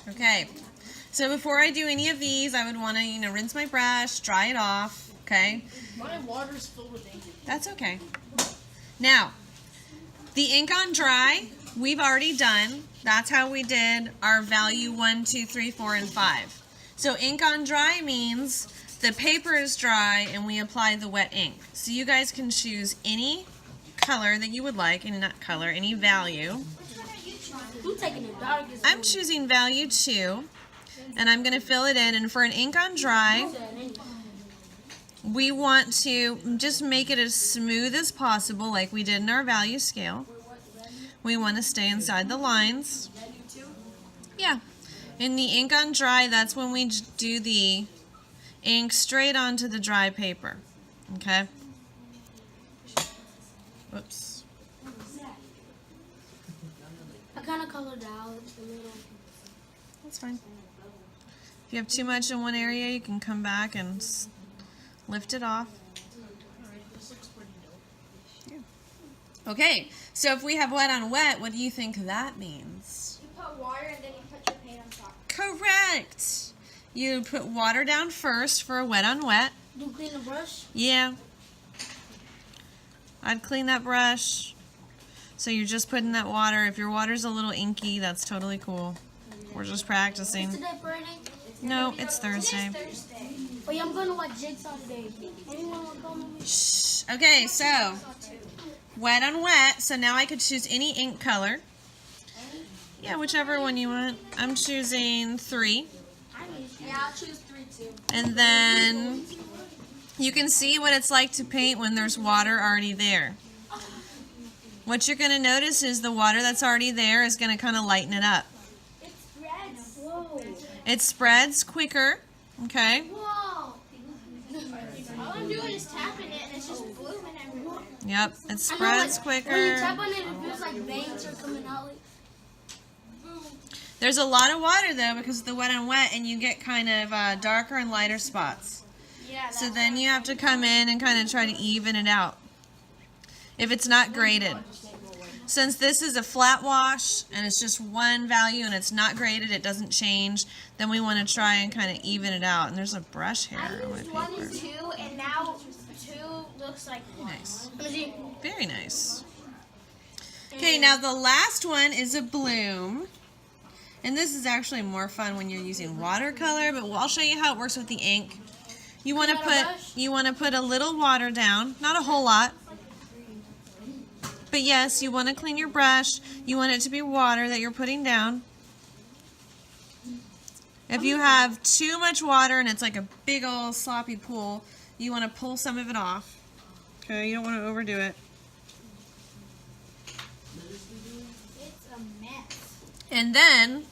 Okay, so before I do any of these, I would want to, rinse my brush, dry it off, okay? My water's filled with ink. That's okay. Now, the ink on dry, we've already done. That's how we did our value 1, 2, 3, 4, and 5. So ink on dry means the paper is dry and we apply the wet ink. So you guys can choose any color that you would like, and not color, any value. I'm choosing value 2, and I'm going to fill it in. And for an ink on dry, we want to just make it as smooth as possible, like we did in our value scale. We want to stay inside the lines. Yeah. In the ink on dry, that's when we do the ink straight onto the dry paper. Okay? Whoops. I kind of colored out a little. That's fine. If you have too much in one area, you can come back and lift it off. Alright, this looks pretty dope. Yeah. Okay, so if we have wet on wet, what do you think that means? You put water and then you put your paint on top. Correct! You put water down first for a wet on wet. Do you clean the brush? Yeah. I'd clean that brush. So you're just putting that water. If your water's a little inky, that's totally cool. We're just practicing. Is today Friday? No, it's Thursday. Oh yeah, I'm going to watch Jigsaw today. Anyone want to go with me? Shh. Okay, so wet on wet. So now I could choose any ink color. Yeah, whichever one you want. I'm choosing 3. Yeah, I'll choose 3 too. And then you can see what it's like to paint when there's water already there. What you're going to notice is the water that's already there is going to kind of lighten it up. It spreads. Whoa. It spreads quicker, okay? Whoa. All I'm doing is tapping it and it's just blooming everywhere. Yep, it spreads quicker. When you tap on it, it feels like veins are coming out. There's a lot of water though because of the wet on wet, and you get kind of darker and lighter spots. Yeah. So then you have to come in and kind of try to even it out. If it's not graded. Since this is a flat wash and it's just one value and it's not graded, it doesn't change, then we want to try and kind of even it out. And there's a brush hair on my I used 1 paper. and 2, and now 2 looks like 1. Nice. Let me see. Very nice. Okay, now the last one is a bloom. And this is actually more fun when you're using watercolor, but I'll show you how it works with the ink. You want to put a little water down, not a whole lot. But yes, you want to clean your brush. You want it to be water that you're putting down. If you have too much water and it's like a big old sloppy pool, you want to pull some of it off. Okay, you don't want to overdo it. It's a mess. And then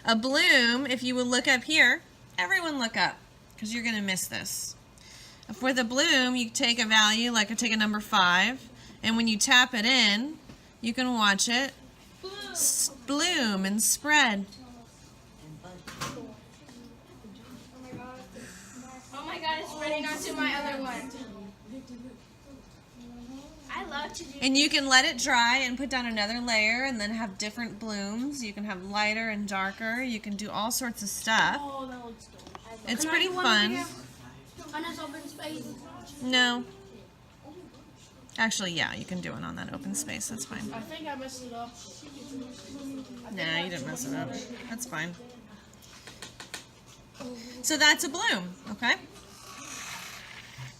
a bloom, if you would look up here, everyone look up because you're going to miss this. For the bloom, you take a value, like I take a number 5, and when you tap it in, you can watch it bloom and spread. Oh my god, it's spreading onto my other one. I love to do And you can let it dry and put down another layer and then have different blooms. You can have lighter and darker. You can do all sorts of stuff. Oh, that looks dope. It's Can I pretty do one fun. here? On this open space. No. Actually, yeah, you can do it on that open space. That's fine. I think I messed it up. Nah, you didn't mess it up. That's fine. So that's a bloom, okay?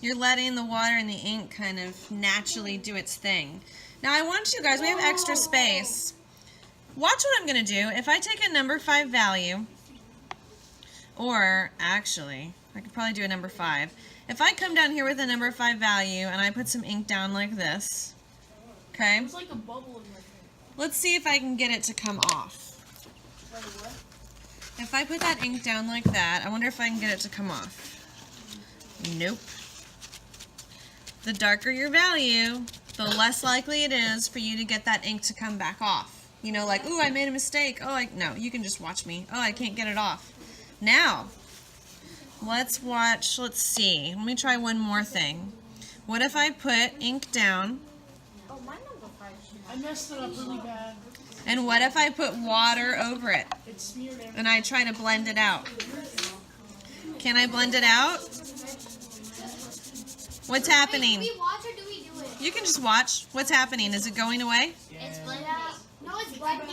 You're letting the water and the ink kind of naturally do its thing. Now I want you guys, we have extra space. Watch what I'm going to do. If I take a number 5 value, or actually, I could probably do a number 5. If I come down here with a number 5 value and I put some ink down like this, okay? It's like a bubble in my thing. Let's see if I can get it to come off. Wait, what? If I put that ink down like that, I wonder if I can get it to come off. Nope. The darker your value, the less likely it is for you to get that ink to come back off. You know, like, ooh, I made a mistake. Oh, no, you can just watch me. Oh, I can't get it off. Now, let's watch, let's see. Let me try one more thing. What if I put ink down? Oh, my number 5. I messed it up really bad. And what if I put water over it It's smeared everywhere. and I try to blend it out? Can I blend it out? What's Wait, happening? do we watch or do we do it? You can just watch. What's happening? Is it going away? It's blending. No, it's blending.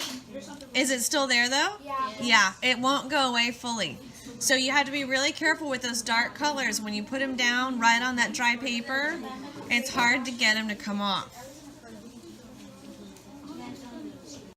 Is it still there though? Yeah. Yeah, it won't go away fully. So you have to be really careful with those dark colors. When you put them down right on that dry paper, it's hard to get them to come off.